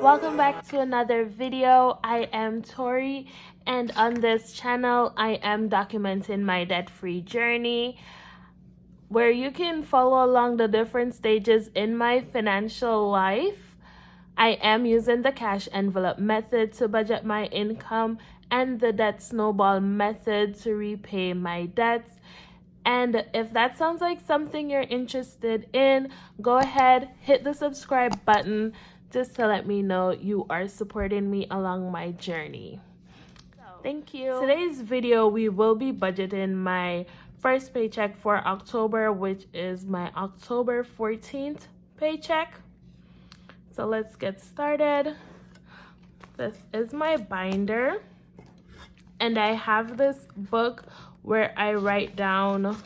welcome back to another video. I am Tori, and on this channel I am documenting my debt-free journey where you can follow along the different stages in my financial life. I am using the cash envelope method to budget my income and the debt snowball method to repay my debts. And if that sounds like something you're interested in, go ahead, hit the subscribe button just to let me know you are supporting me along my journey. Thank you. Today's video, we will be budgeting my first paycheck for October, which is my October 14th paycheck. So let's get started. This is my binder, and I have this book where I write down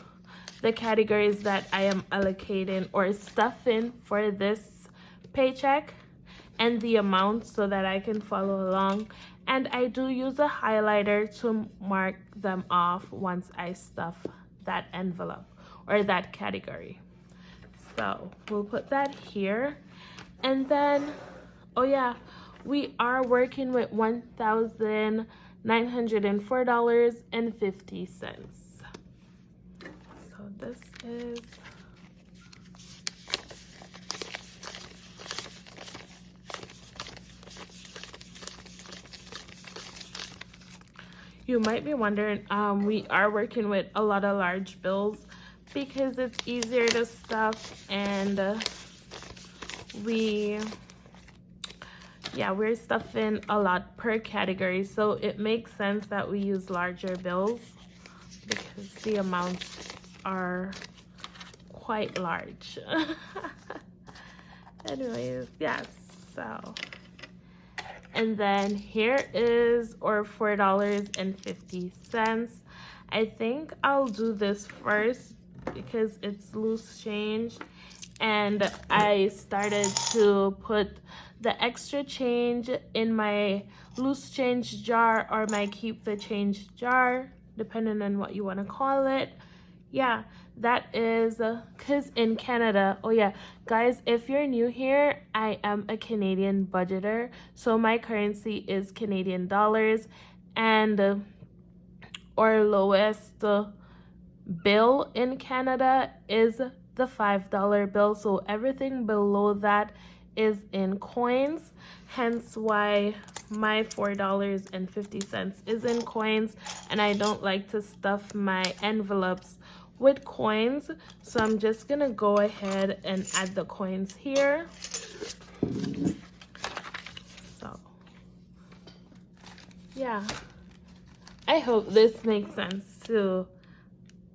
the categories that I am allocating or stuffing for this paycheck and the amount so that I can follow along. And I do use a highlighter to mark them off once I stuff that envelope or that category. So we'll put that here. And then, oh yeah, we are working with $1,904.50. So this is you might be wondering, we are working with a lot of large bills because it's easier to stuff, and we're stuffing a lot per category, so it makes sense that we use larger bills because the amounts are quite large. Anyways, yes, so, and then here is our $4.50. I think I'll do this first because it's loose change, and I started to put the extra change in my loose change jar or my keep the change jar, depending on what you want to call it. Yeah, that is because in Canada, oh yeah, guys, if you're new here, I am a Canadian budgeter, so my currency is Canadian dollars, and our lowest bill in Canada is the $5 bill, so everything below that is in coins, hence why my $4.50 is in coins, and I don't like to stuff my envelopes with coins, so I'm just gonna go ahead and add the coins here. So yeah, I hope this makes sense to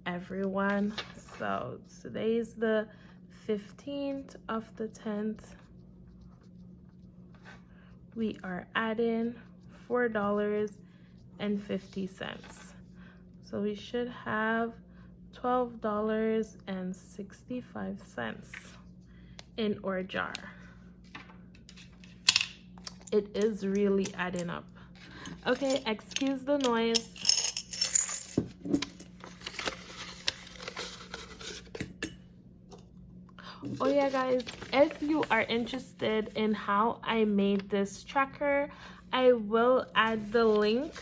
everyone. So today's the 15th of the 10th. We are adding $4.50. So we should have $12.65 in our jar. It is really adding up. Okay, excuse the noise. Oh yeah, guys, if you are interested in how I made this tracker, I will add the link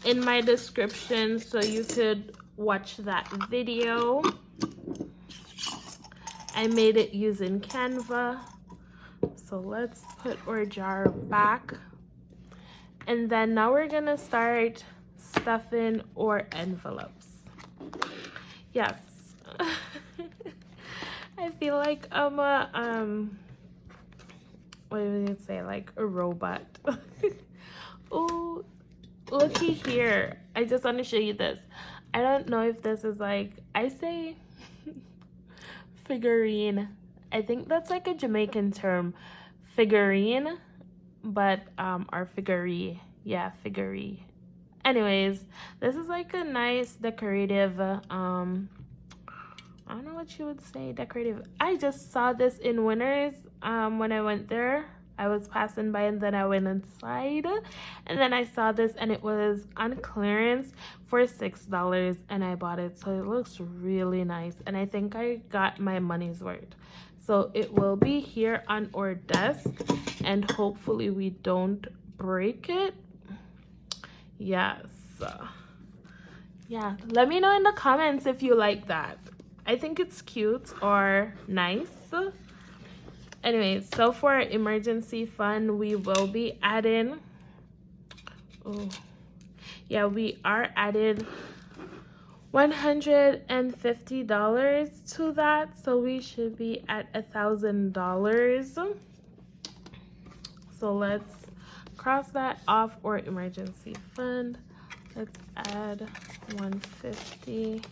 in my description so you could watch that video. I made it using Canva. So let's put our jar back, and then now we're gonna start stuffing our envelopes. Yes. I feel like I'm a what do you say, like a robot. Oh, looky here, I just want to show you this. I don't know if this is like, I say figurine. I think that's like a Jamaican term, figurine, but or figuree. Yeah, figuree. Anyways, this is like a nice decorative I don't know what you would say, decorative. I just saw this in Winners when I went there. I was passing by and then I went inside, and then I saw this and it was on clearance for $6 and I bought it. So it looks really nice, and I think I got my money's worth. So it will be here on our desk, and hopefully we don't break it. Yes. Yeah, let me know in the comments if you like that. I think it's cute or nice. Anyways, so for our emergency fund, we will be adding, oh yeah, we are adding $150 to that, so we should be at $1,000. So let's cross that off our emergency fund. Let's add 150.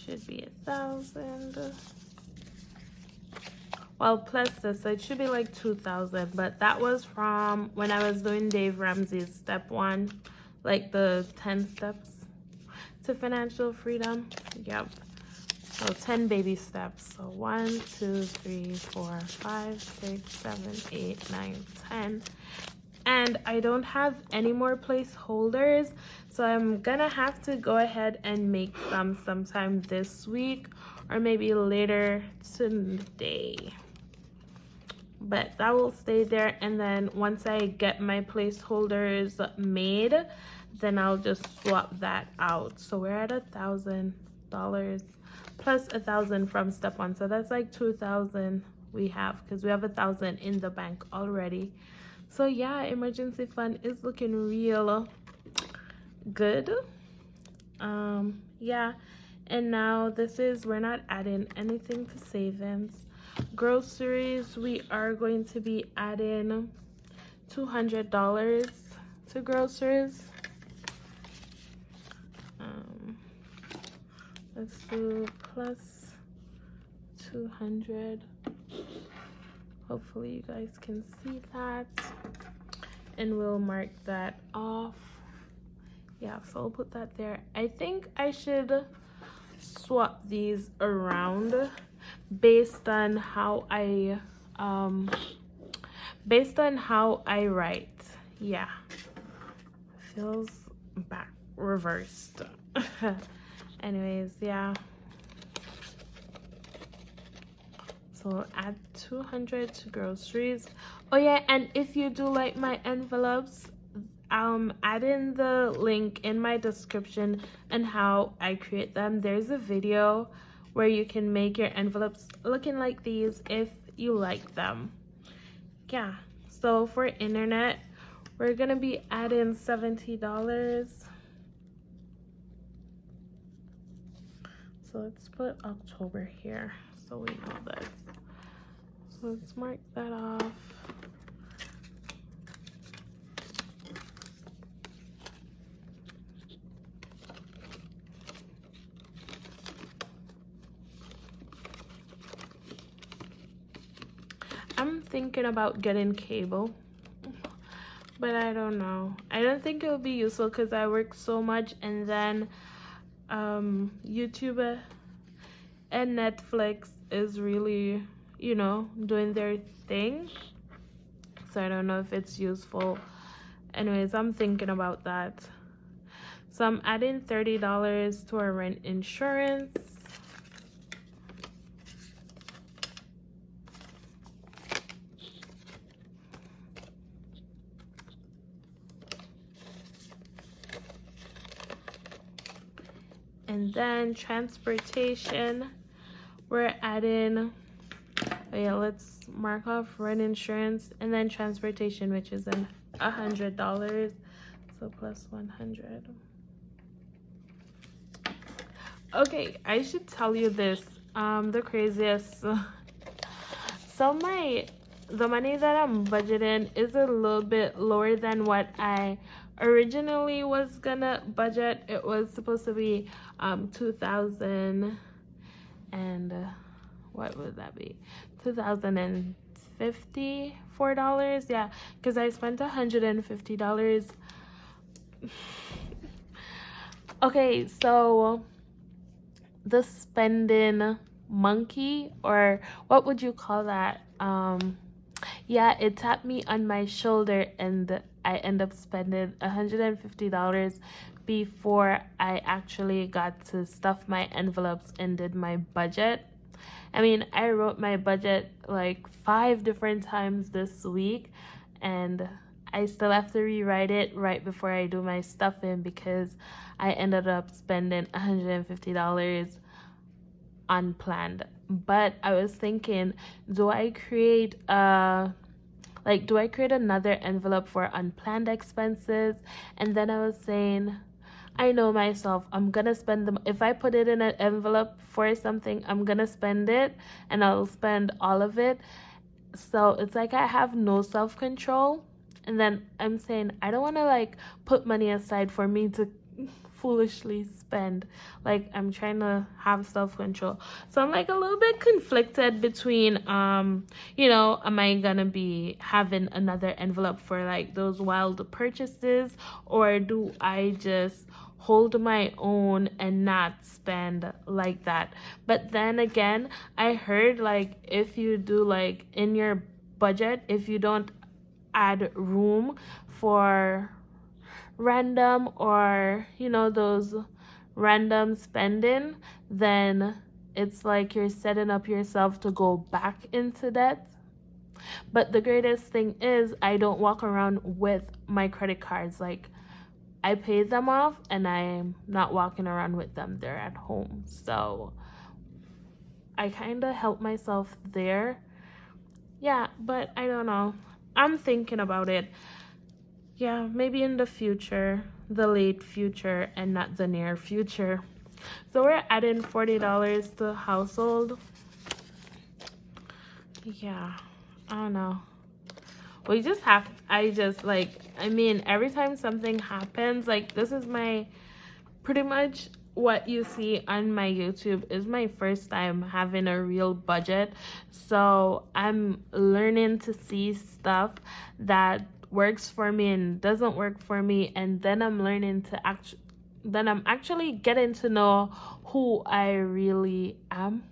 Should be 1,000. Well, plus this, so it should be like 2,000, but that was from when I was doing Dave Ramsey's step 1, like the 10 steps to financial freedom. Yep. So 10 baby steps. So 1, 2, 3, 4, 5, 6, 7, 8, 9, 10. And I don't have any more placeholders, so I'm gonna have to go ahead and make some sometime this week or maybe later today. But that will stay there, and then once I get my placeholders made, then I'll just swap that out. So we're at $1,000 plus 1,000 from step 1, so that's like 2,000 we have, because we have 1,000 in the bank already. So yeah, emergency fund is looking real good. Yeah, and now this is, we're not adding anything to savings. Groceries, we are going to be adding $200 to groceries. Let's do plus 200. Hopefully you guys can see that, and we'll mark that off. Yeah, so I'll put that there. I think I should swap these around based on how I write. Yeah, feels back reversed. Anyways, yeah, so add 200 to groceries. Oh yeah, and if you do like my envelopes, add in the link in my description and how I create them. There's a video where you can make your envelopes looking like these if you like them. Yeah, so for internet, we're gonna be adding $70. So let's put October here so we know this. So let's mark that off. I'm thinking about getting cable, but I don't know. I don't think it will be useful because I work so much, and then YouTube and Netflix is really, you know, doing their thing. So I don't know if it's useful. Anyways, I'm thinking about that. So I'm adding $30 to our rent insurance. And then transportation, we're adding, oh yeah, let's mark off rent insurance and then transportation, which is $100. So plus 100. Okay, I should tell you this, the craziest. So the money that I'm budgeting is a little bit lower than what I originally was gonna budget. It was supposed to be 2,000 and what would that be, $2,054. Yeah, because I spent $150. Okay, so the spending monkey, or what would you call that, yeah, it tapped me on my shoulder and I end up spending $150 before I actually got to stuff my envelopes and did my budget. I mean, I wrote my budget like 5 different times this week, and I still have to rewrite it right before I do my stuffing because I ended up spending $150 unplanned. But I was thinking, do I create another envelope for unplanned expenses? And then I was saying, I know myself, I'm gonna spend them. If I put it in an envelope for something, I'm gonna spend it, and I'll spend all of it. So it's like I have no self-control. And then I'm saying I don't want to like put money aside for me to foolishly spend. Like, I'm trying to have self-control. So I'm like a little bit conflicted between you know, am I gonna be having another envelope for like those wild purchases, or do I just hold my own and not spend like that? But then again, I heard like if you do like in your budget, if you don't add room for random, or you know, those random spending, then it's like you're setting up yourself to go back into debt. But the greatest thing is I don't walk around with my credit cards. Like, I paid them off and I'm not walking around with them. They're at home. So I kind of help myself there. Yeah, but I don't know. I'm thinking about it. Yeah, maybe in the future, the late future and not the near future. So we're adding $40 to household. Yeah, I don't know. We just have, I mean, every time something happens, like this is my, pretty much what you see on my YouTube is my first time having a real budget. So I'm learning to see stuff that works for me and doesn't work for me, and then I'm learning to I'm actually getting to know who I really am.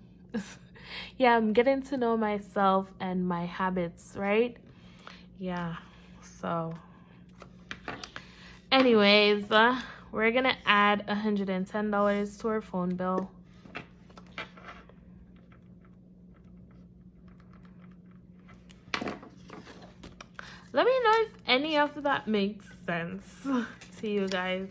Yeah, I'm getting to know myself and my habits, right? Yeah. So anyways, we're gonna add $110 to our phone bill. Let me know if any of that makes sense to you guys.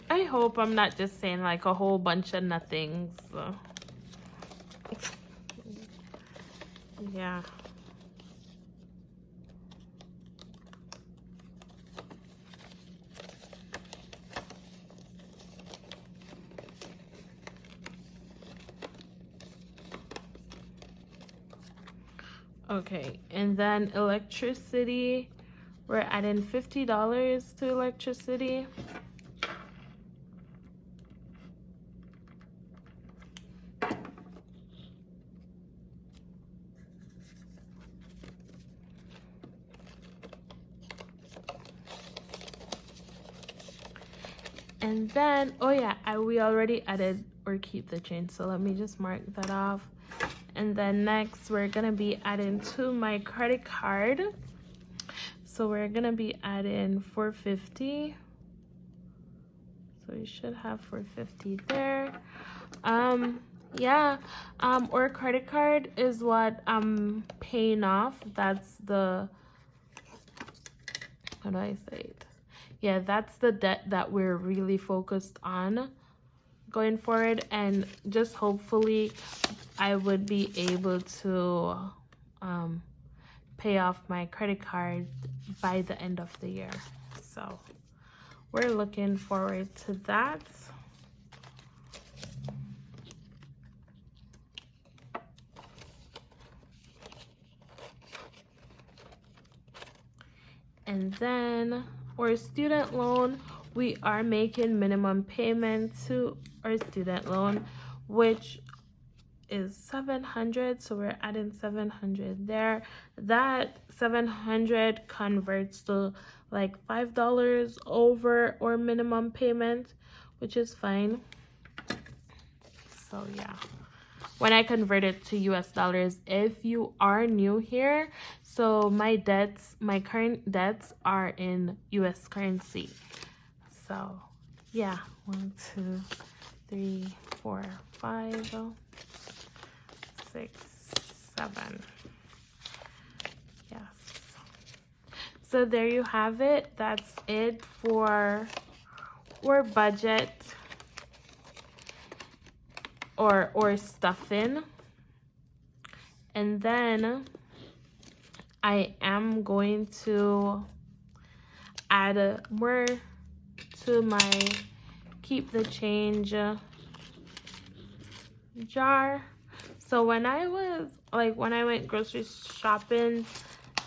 I hope I'm not just saying like a whole bunch of nothings. Yeah. Okay, and then electricity, we're adding $50 to electricity. And then, oh yeah, we already added or keep the change, so let me just mark that off. And then next, we're gonna be adding to my credit card. So we're gonna be adding $450. So you should have $450 there. Yeah, or credit card is what I'm paying off. That's the, how do I say it? Yeah, that's the debt that we're really focused on going forward, and just hopefully I would be able to pay off my credit card by the end of the year. So we're looking forward to that. And then our student loan, we are making minimum payment to our student loan, which is $700. So we're adding $700 there. That $700 converts to like $5 over or minimum payment, which is fine. So yeah, when I convert it to US dollars. If you are new here, so my current debts are in US currency. So yeah, 1, 2, 3, 4, 5, 6, 7. Yes. So there you have it. That's it for our budget or stuffing. And then I am going to add more to my keep the change jar. So when I went grocery shopping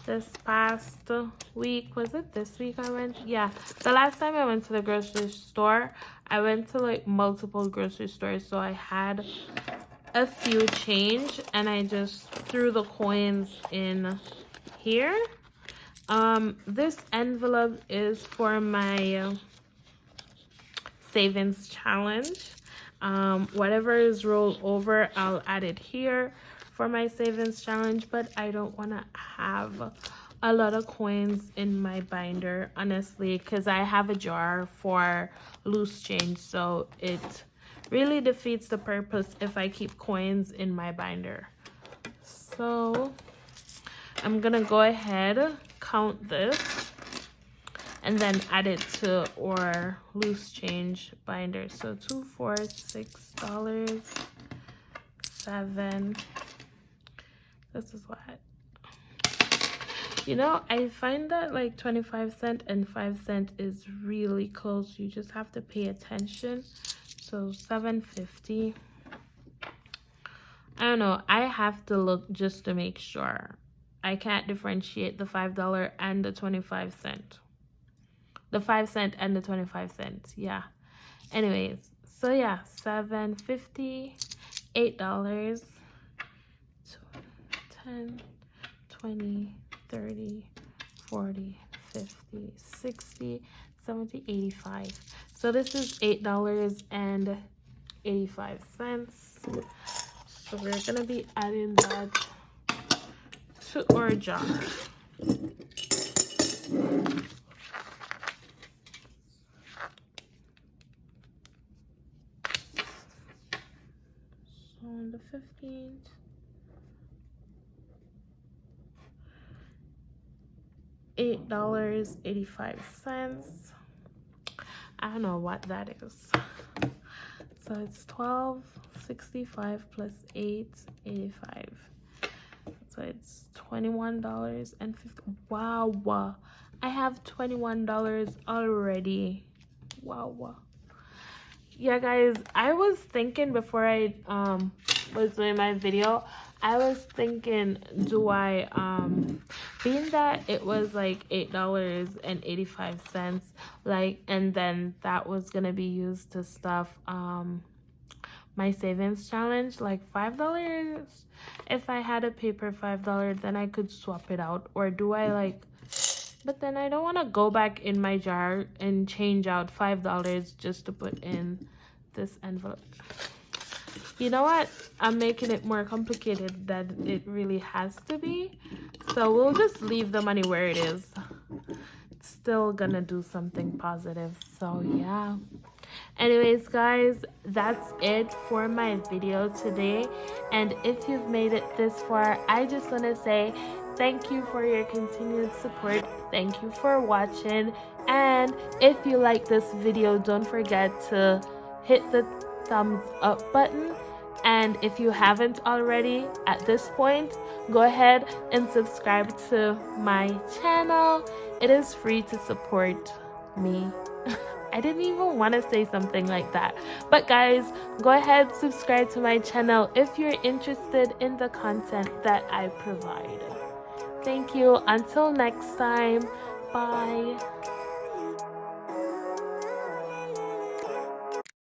this past week, was it this week I went? Yeah, the last time I went to the grocery store, I went to like multiple grocery stores, so I had a few change and I just threw the coins in here. This envelope is for my savings challenge. Whatever is rolled over, I'll add it here for my savings challenge, but I don't want to have a lot of coins in my binder, honestly, because I have a jar for loose change, so it really defeats the purpose if I keep coins in my binder. So I'm gonna go ahead, count this, and then add it to our loose change binder. So $2, $4, $6, 7. This is what, you know, I find that like 25 cents and 5 cents is really close. You just have to pay attention. So $7.50. I don't know, I have to look just to make sure. I can't differentiate the $5 and the 25 cent. The 5 cent and the 25 cents. Yeah. Anyways, so yeah, $7.50, $8, 10, 20, 30, 40, 50, 60, 70, 85. So this is $8.85. So we're gonna be adding that to our jar. So on the 15th, $8.85. I don't know what that is. So it's $12.65 plus $8.85. So it's $21.50. Wow, I have $21 already. Wow. Yeah, guys, I was thinking before I was doing my video, I was thinking, do I being that it was like $8.85, like, and then that was gonna be used to stuff my savings challenge, like $5. If I had a paper $5, then I could swap it out. Or do I like, but then I don't want to go back in my jar and change out $5 just to put in this envelope. You know what? I'm making it more complicated than it really has to be. So we'll just leave the money where it is. It's still gonna do something positive. So yeah. Anyways, guys, that's it for my video today. And if you've made it this far, I just want to say thank you for your continued support. Thank you for watching. And if you like this video, don't forget to hit the thumbs up button. And if you haven't already at this point, go ahead and subscribe to my channel. It is free to support me. I didn't even want to say something like that. But guys, go ahead, subscribe to my channel if you're interested in the content that I provide. Thank you. Until next time. Bye.